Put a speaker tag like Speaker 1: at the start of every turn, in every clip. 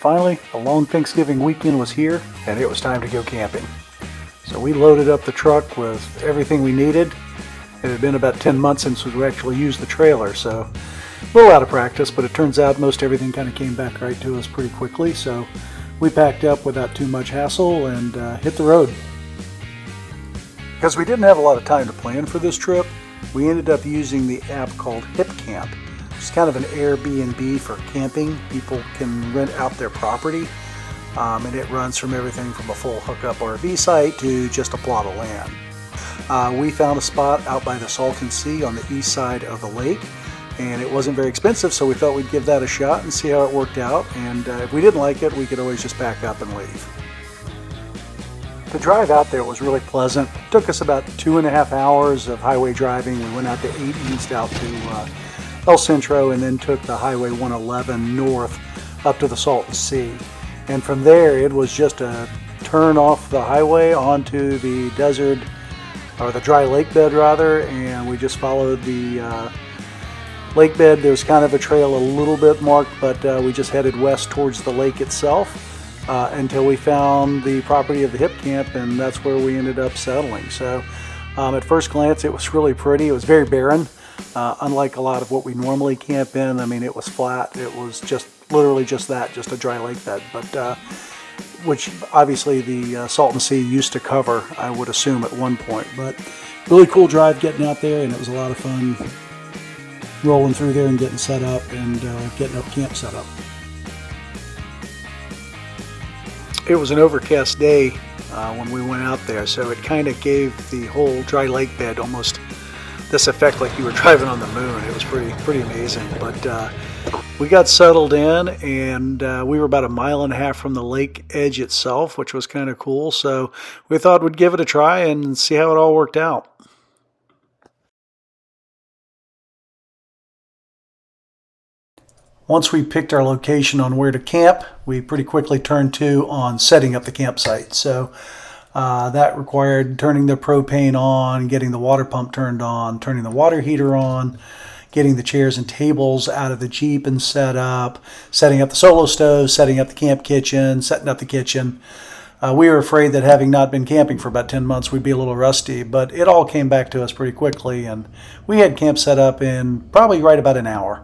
Speaker 1: finally, the long Thanksgiving weekend was here, and it was time to go camping. So we loaded up the truck with everything we needed. It had been about 10 months since we actually used the trailer, so a little out of practice, but it turns out most everything kind of came back right to us pretty quickly. So we packed up without too much hassle and hit the road. Because we didn't have a lot of time to plan for this trip, we ended up using the app called HipCamp. It's kind of an Airbnb for camping. People can rent out their property, and it runs from everything from a full hookup RV site to just a plot of land. We found a spot out by the Salton Sea on the east side of the lake, and it wasn't very expensive, so we thought we'd give that a shot and see how it worked out. And if we didn't like it, we could always just pack up and leave. The drive out there was really pleasant. It took us about 2.5 hours of highway driving. We went out to 8 East out to El Centro, and then took the Highway 111 north up to the Salton Sea. And from there, it was just a turn off the highway onto the desert, or the dry lake bed rather, and we just followed the lake bed. There's kind of a trail a little bit marked, but we just headed west towards the lake itself until we found the property of the Hip Camp, and that's where we ended up settling. So at first glance, it was really pretty. It was very barren. Unlike a lot of what we normally camp in. I mean, it was flat. It was just literally just that, just a dry lake bed, but which obviously the Salton Sea used to cover, I would assume, at one point. But really cool drive getting out there, and it was a lot of fun rolling through there and getting set up and getting up camp set up. It was an overcast day when we went out there, so it kind of gave the whole dry lake bed almost this effect like you were driving on the moon. It was pretty amazing. But we got settled in, and we were about 1.5 miles from the lake edge itself, which was kind of cool. So we thought we'd give it a try and see how it all worked out. Once we picked our location on where to camp, we pretty quickly turned to on setting up the campsite. So that required turning the propane on, getting the water pump turned on, turning the water heater on, getting the chairs and tables out of the Jeep and set up, setting up the solo stove, setting up the camp kitchen, setting up the kitchen. We were afraid that having not been camping for about 10 months, we'd be a little rusty, but it all came back to us pretty quickly, and we had camp set up in probably right about an hour.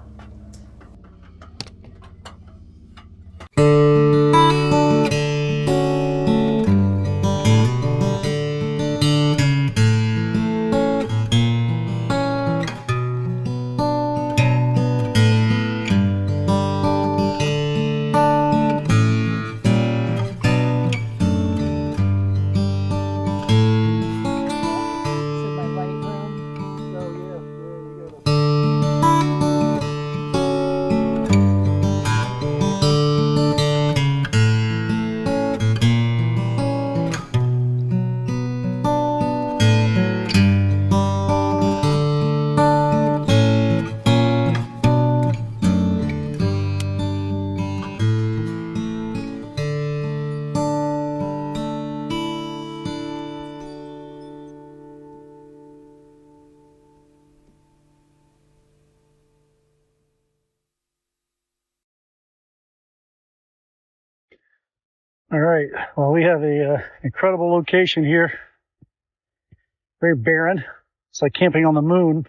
Speaker 1: All right, well, we have a incredible location here. Very barren. It's like camping on the moon.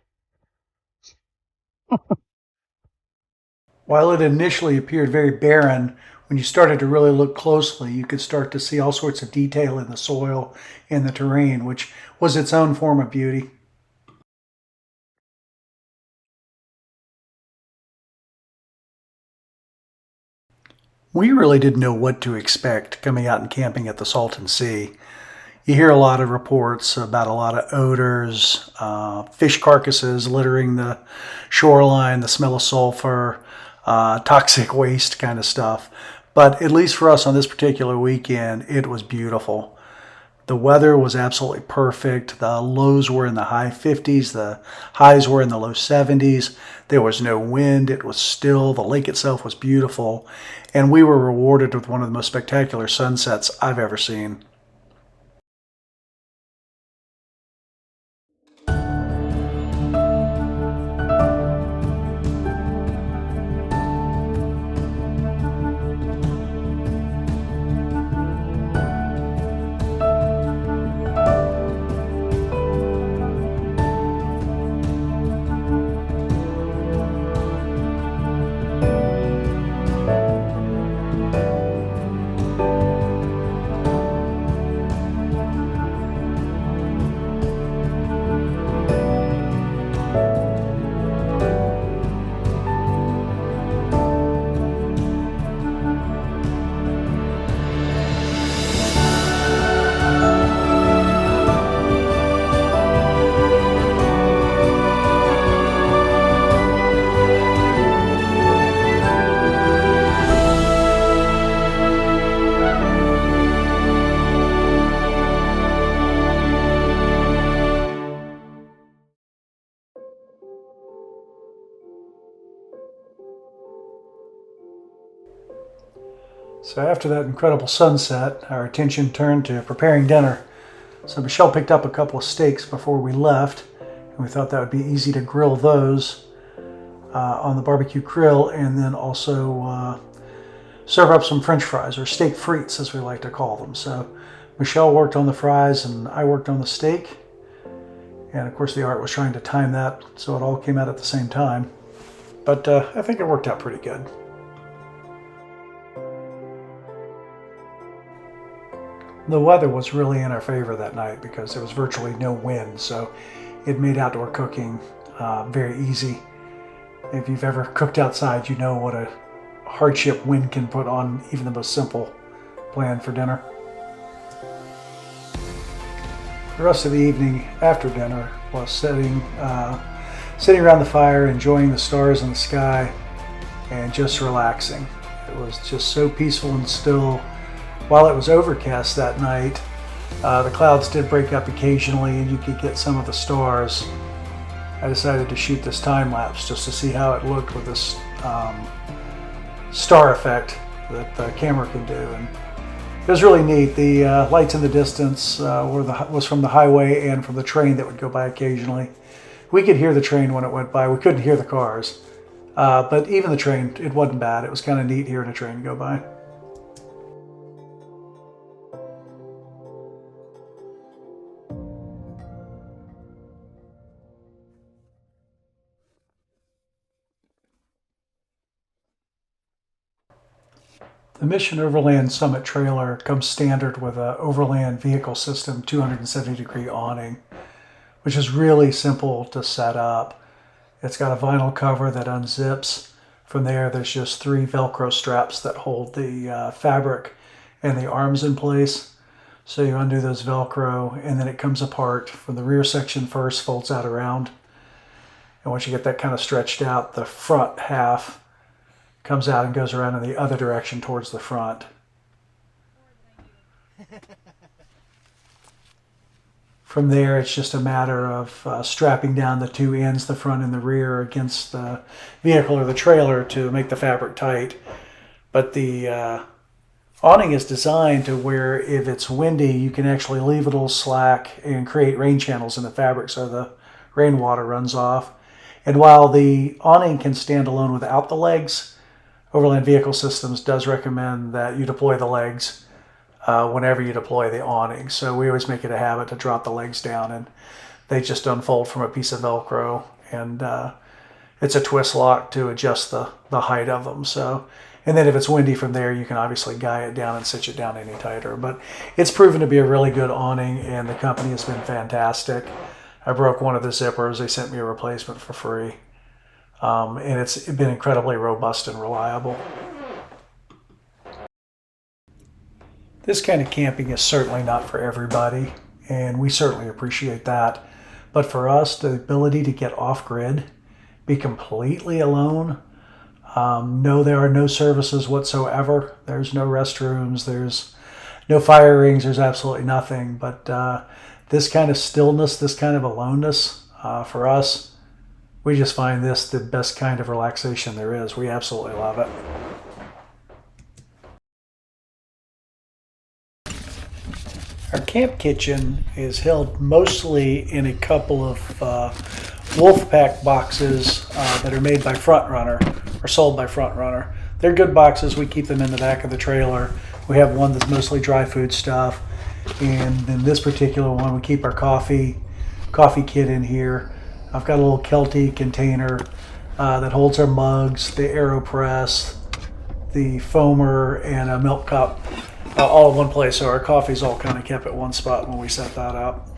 Speaker 1: While it initially appeared very barren, when you started to really look closely, you could start to see all sorts of detail in the soil and the terrain, which was its own form of beauty. We really didn't know what to expect coming out and camping at the Salton Sea. You hear a lot of reports about a lot of odors, fish carcasses littering the shoreline, the smell of sulfur, toxic waste kind of stuff. But at least for us on this particular weekend, it was beautiful. The weather was absolutely perfect. The lows were in the high 50s. The highs were in the low 70s. There was no wind. It was still. The lake itself was beautiful. And we were rewarded with one of the most spectacular sunsets I've ever seen. So after that incredible sunset, our attention turned to preparing dinner. So Michelle picked up a couple of steaks before we left, and we thought that would be easy to grill those on the barbecue grill, and then also serve up some French fries, or steak frites as we like to call them. So Michelle worked on the fries and I worked on the steak. And of course the art was trying to time that so it all came out at the same time. But I think it worked out pretty good. The weather was really in our favor that night because there was virtually no wind, so it made outdoor cooking very easy. If you've ever cooked outside, you know what a hardship wind can put on even the most simple plan for dinner. The rest of the evening after dinner was sitting around the fire, enjoying the stars in the sky, and just relaxing. It was just so peaceful and still. While it was overcast that night, the clouds did break up occasionally and you could get some of the stars. I decided to shoot this time lapse just to see how it looked with this star effect that the camera can do. And it was really neat. The lights in the distance was from the highway and from the train that would go by occasionally. We could hear the train when it went by. We couldn't hear the cars. But even the train, it wasn't bad. It was kind of neat hearing a train go by. The Mission Overland Summit trailer comes standard with an overland vehicle system 270-degree awning, which is really simple to set up. It's got a vinyl cover that unzips. From there, there's just 3 Velcro straps that hold the fabric and the arms in place. So you undo those Velcro and then it comes apart from the rear section first, folds out around. And once you get that kind of stretched out, the front half comes out and goes around in the other direction towards the front. From there, it's just a matter of strapping down the 2 ends, the front and the rear, against the vehicle or the trailer to make the fabric tight. But the awning is designed to where if it's windy, you can actually leave it a little slack and create rain channels in the fabric so the rainwater runs off. And while the awning can stand alone without the legs, Overland Vehicle Systems does recommend that you deploy the legs whenever you deploy the awning. So we always make it a habit to drop the legs down and they just unfold from a piece of Velcro, and it's a twist lock to adjust the height of them. So, and then if it's windy from there, you can obviously guy it down and cinch it down any tighter. But it's proven to be a really good awning and the company has been fantastic. I broke one of the zippers. They sent me a replacement for free. And it's been incredibly robust and reliable. This kind of camping is certainly not for everybody, and we certainly appreciate that. But for us, the ability to get off-grid, be completely alone, no, there are no services whatsoever. There's no restrooms, there's no fire rings, there's absolutely nothing. But this kind of stillness, this kind of aloneness, for us, we just find this the best kind of relaxation there is. We absolutely love it. Our camp kitchen is held mostly in a couple of Wolfpack boxes that are made by Front Runner or sold by Front Runner. They're good boxes. We keep them in the back of the trailer. We have one that's mostly dry food stuff. And in this particular one, we keep our coffee kit in here. I've got a little Kelty container that holds our mugs, the AeroPress, the foamer, and a milk cup all in one place. So our coffee's all kind of kept at one spot when we set that up.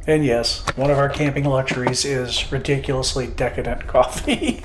Speaker 1: And yes, one of our camping luxuries is ridiculously decadent coffee.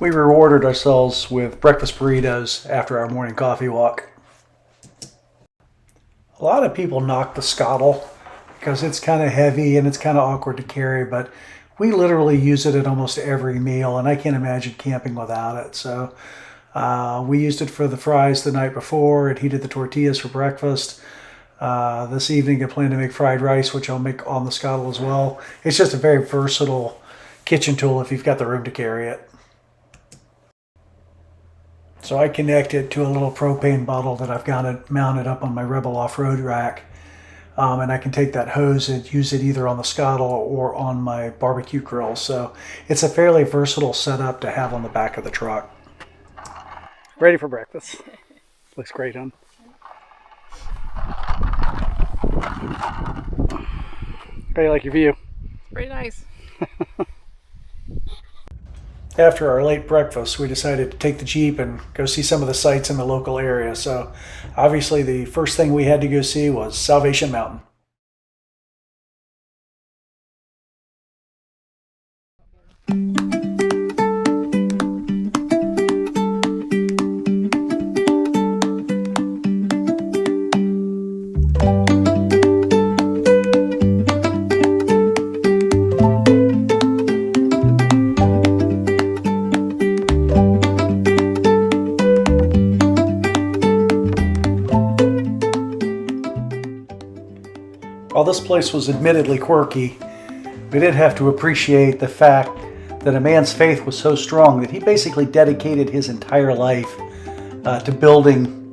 Speaker 1: we rewarded ourselves with breakfast burritos after our morning coffee walk. A lot of people knock the scuttle because it's kind of heavy and it's kind of awkward to carry, but we literally use it at almost every meal, and I can't imagine camping without it. So we used it for the fries the night before and heated the tortillas for breakfast. This evening I plan to make fried rice, which I'll make on the scuttle as well. It's just a very versatile kitchen tool if you've got the room to carry it. So I connect it to a little propane bottle that I've got it mounted up on my Rebel off-road rack. And I can take that hose and use it either on the scuttle or on my barbecue grill. So it's a fairly versatile setup to have on the back of the truck. Ready for breakfast. Looks great, huh? How do you like your view?
Speaker 2: Pretty nice.
Speaker 1: After our late breakfast, we decided to take the Jeep and go see some of the sights in the local area. So obviously the first thing we had to go see was Salvation Mountain. While this place was admittedly quirky, we did have to appreciate the fact that a man's faith was so strong that he basically dedicated his entire life to building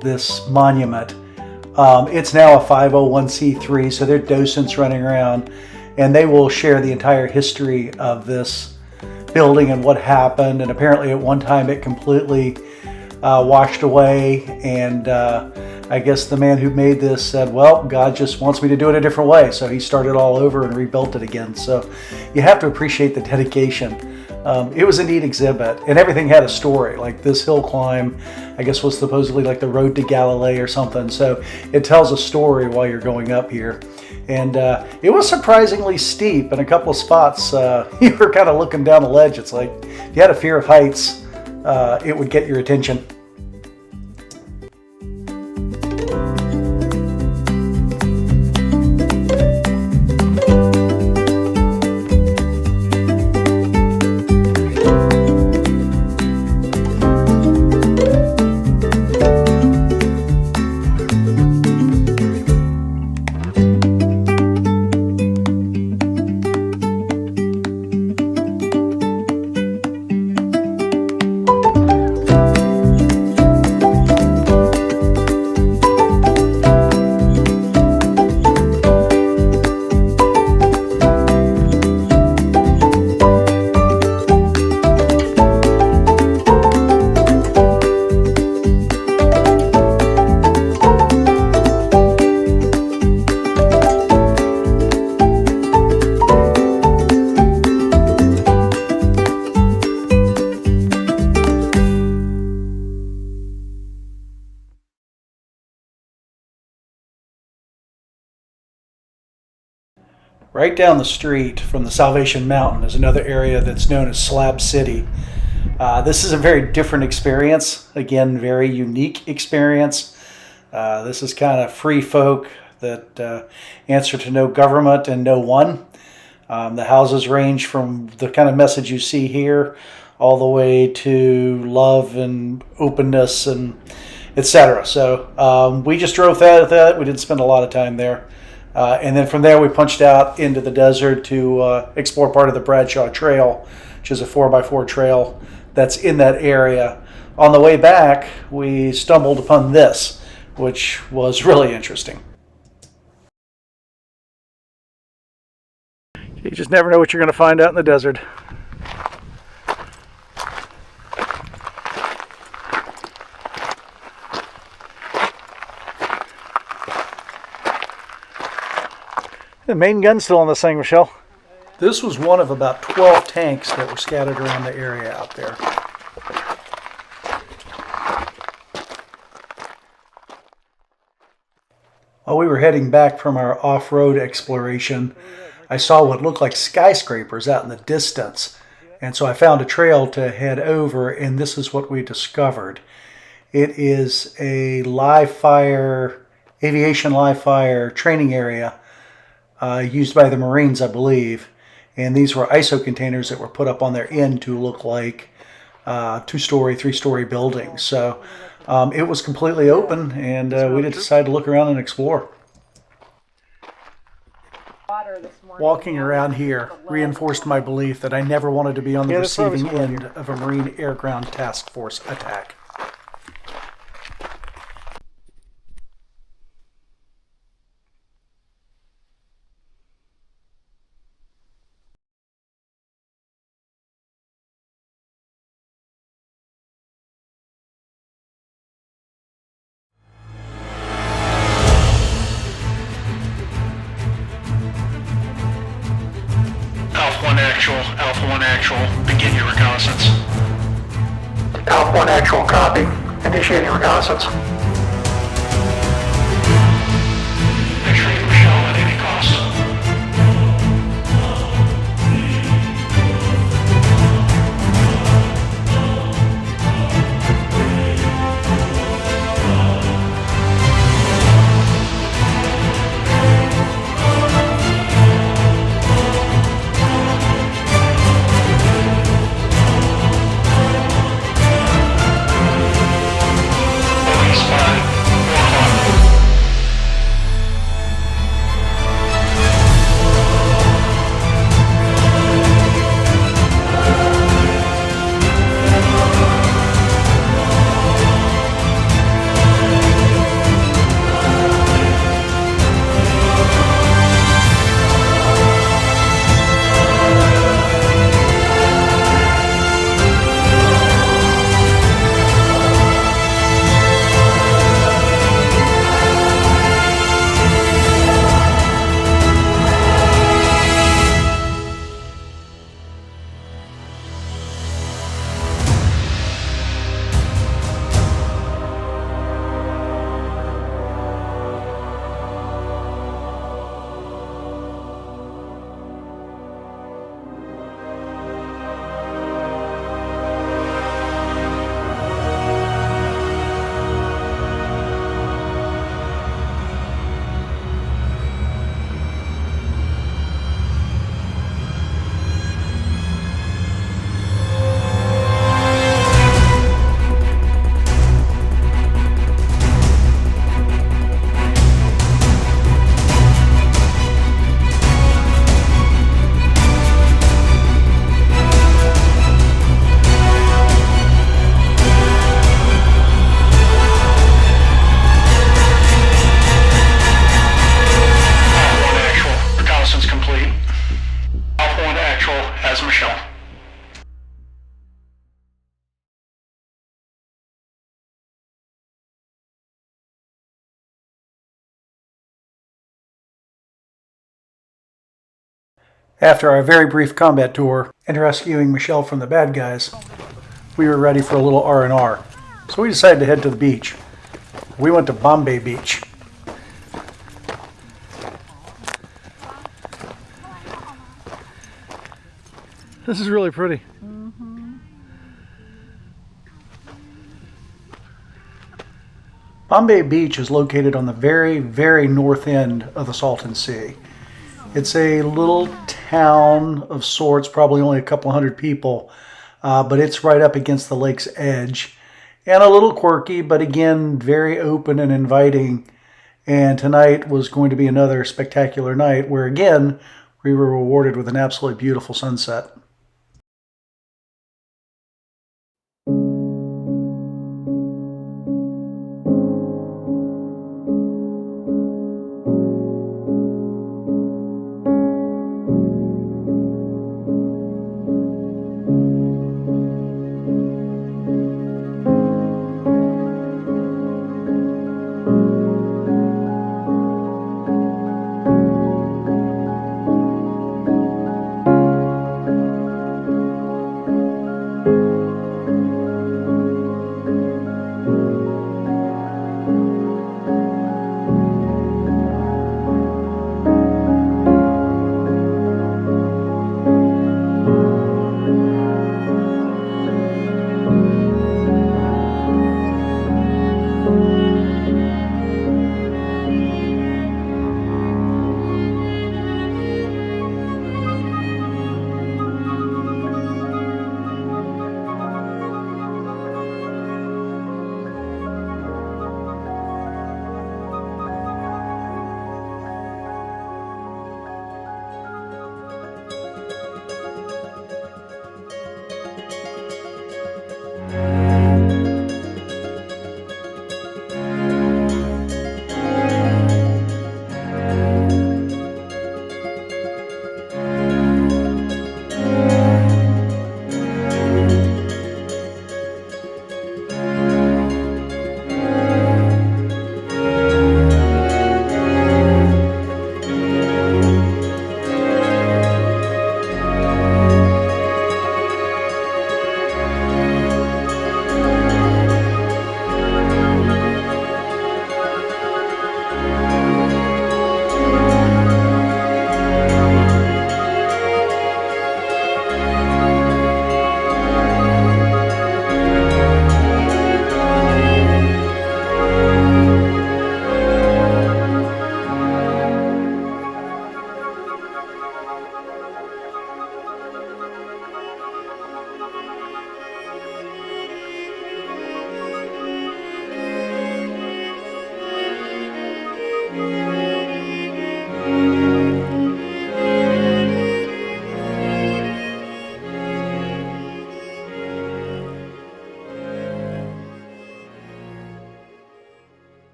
Speaker 1: this monument. It's now a 501c3, so there are docents running around, and they will share the entire history of this building and what happened. And apparently at one time it completely washed away, and I guess the man who made this said, well, God just wants me to do it a different way. So he started all over and rebuilt it again. So you have to appreciate the dedication. It was a neat exhibit, and everything had a story. Like this hill climb, I guess, was supposedly like the road to Galilee or something. So it tells a story while you're going up here. And it was surprisingly steep. In a couple of spots, you were kind of looking down the ledge. It's like if you had a fear of heights, it would get your attention. Right down the street from the Salvation Mountain is another area that's known as Slab City. This is a very different experience. Again, very unique experience. This is kind of free folk that answer to no government and no one. The houses range from the kind of message you see here all the way to love and openness and etc. So we just drove that. We didn't spend a lot of time there. And then from there we punched out into the desert to explore part of the Bradshaw Trail, which is a 4x4 trail that's in that area. On the way back, we stumbled upon this, which was really interesting. You just never know what you're going to find out in the desert. The main gun's still on this thing, Michelle. This was one of about 12 tanks that were scattered around the area out there. While we were heading back from our off-road exploration, I saw what looked like skyscrapers out in the distance. And so I found a trail to head over, and this is what we discovered. It is a live fire, aviation live fire training area used by the Marines, I believe. And these were ISO containers that were put up on their end to look like two-story, three-story buildings. So it was completely open, and we decided to look around and explore. Walking around here reinforced my belief that I never wanted to be on the receiving end of a Marine Air Ground Task Force attack.
Speaker 2: Alpha 1 actual, begin your reconnaissance.
Speaker 3: Alpha 1 actual, copy. Initiating reconnaissance.
Speaker 2: Extreme Michelle at any cost.
Speaker 1: After our very brief combat tour and rescuing Michelle from the bad guys, we were ready for a little R&R. So we decided to head to the beach. We went to Bombay Beach. This is really pretty. Bombay Beach is located on the very, very north end of the Salton Sea. It's a little town of sorts, probably only a couple hundred people, but it's right up against the lake's edge. And a little quirky, but again, very open and inviting. And tonight was going to be another spectacular night where, again, we were rewarded with an absolutely beautiful sunset.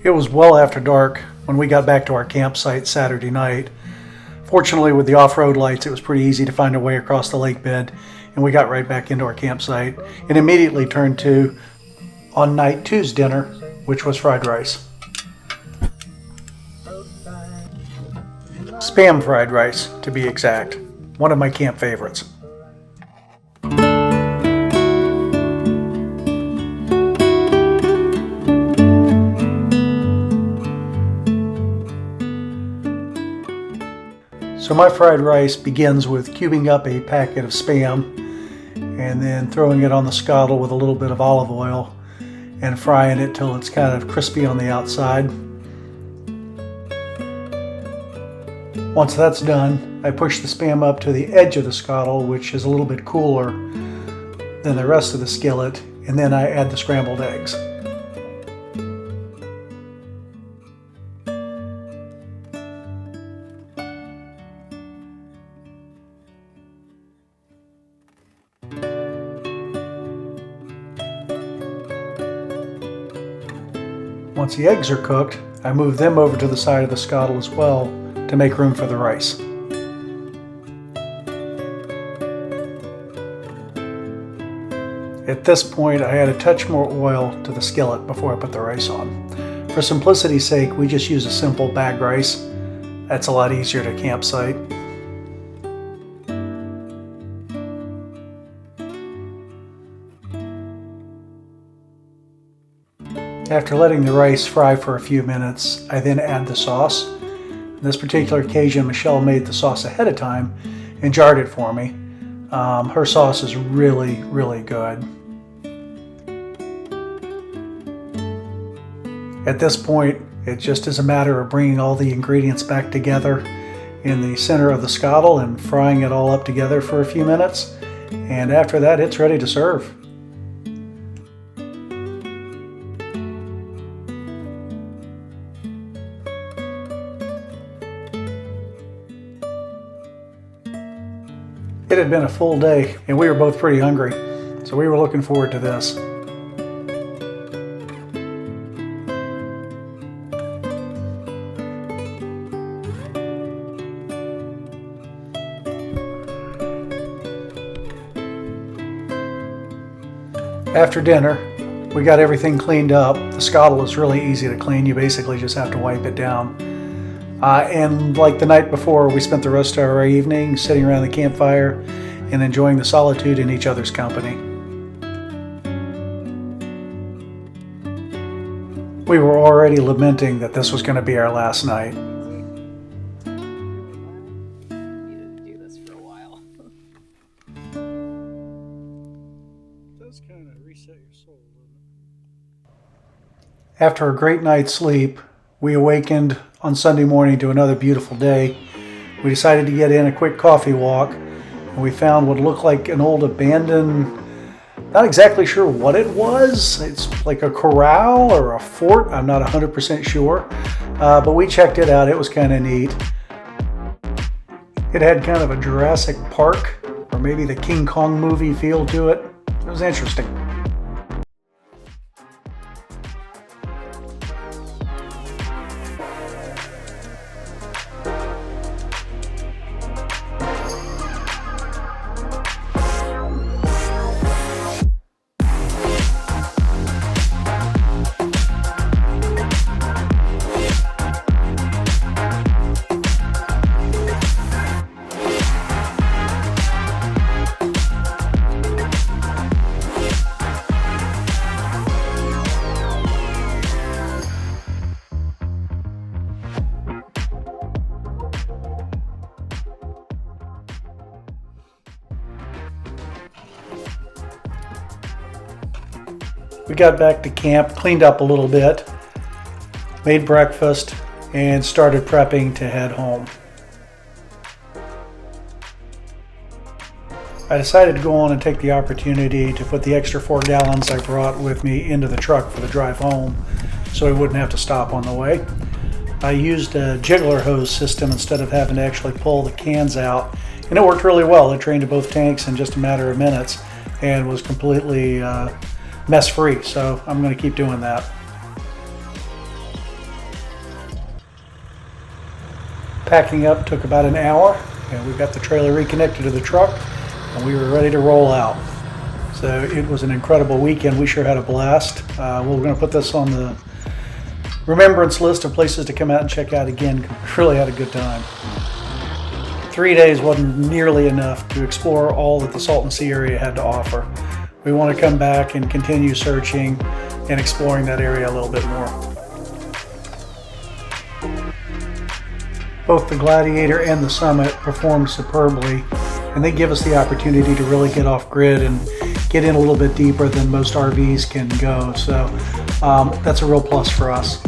Speaker 1: It was well after dark when we got back to our campsite Saturday night. Fortunately, with the off-road lights, it was pretty easy to find our way across the lake bed, and we got right back into our campsite and immediately turned to on night two's dinner, which was fried rice. Spam fried rice, to be exact. One of my camp favorites. So my fried rice begins with cubing up a packet of Spam and then throwing it on the scuttle with a little bit of olive oil and frying it till it's kind of crispy on the outside. Once that's done, I push the Spam up to the edge of the scuttle, which is a little bit cooler than the rest of the skillet, and then I add the scrambled eggs. Once the eggs are cooked, I move them over to the side of the scuttle as well to make room for the rice. At this point, I add a touch more oil to the skillet before I put the rice on. For simplicity's sake, we just use a simple bagged rice. That's a lot easier to campsite. After letting the rice fry for a few minutes, I then add the sauce. On this particular occasion, Michelle made the sauce ahead of time and jarred it for me. Her sauce is really, really good. At this point, it just is a matter of bringing all the ingredients back together in the center of the scuttle and frying it all up together for a few minutes. And after that, it's ready to serve. It had been a full day and we were both pretty hungry, so we were looking forward to this. After dinner, we got everything cleaned up. The scuttle is really easy to clean. You basically just have to wipe it down. And like the night before, we spent the rest of our evening sitting around the campfire and enjoying the solitude in each other's company. We were already lamenting that this was going to be our last night.
Speaker 4: Do this for a while.
Speaker 1: It does kind of reset your soul, doesn't it? After a great night's sleep, we awakened on Sunday morning to another beautiful day. We decided to get in a quick coffee walk, and we found what looked like an old abandoned, not exactly sure what it was. It's like a corral or a fort, I'm not 100% sure, but we checked it out. It was kind of neat. It had kind of a Jurassic Park or maybe the King Kong movie feel to it. It was interesting. We got back to camp, cleaned up a little bit, made breakfast, and started prepping to head home. I decided to go on and take the opportunity to put the extra 4 gallons I brought with me into the truck for the drive home so I wouldn't have to stop on the way. I used a jiggler hose system instead of having to actually pull the cans out, and it worked really well. It drained to both tanks in just a matter of minutes and was completely mess free, so I'm going to keep doing that. Packing up took about an hour, and we got the trailer reconnected to the truck, and we were ready to roll out. So it was an incredible weekend. We sure had a blast. We're going to put this on the remembrance list of places to come out and check out again. We really had a good time. 3 days wasn't nearly enough to explore all that the Salton Sea area had to offer. We want to come back and continue searching and exploring that area a little bit more. Both the Gladiator and the Summit performed superbly, and they give us the opportunity to really get off grid and get in a little bit deeper than most RVs can go. So that's a real plus for us.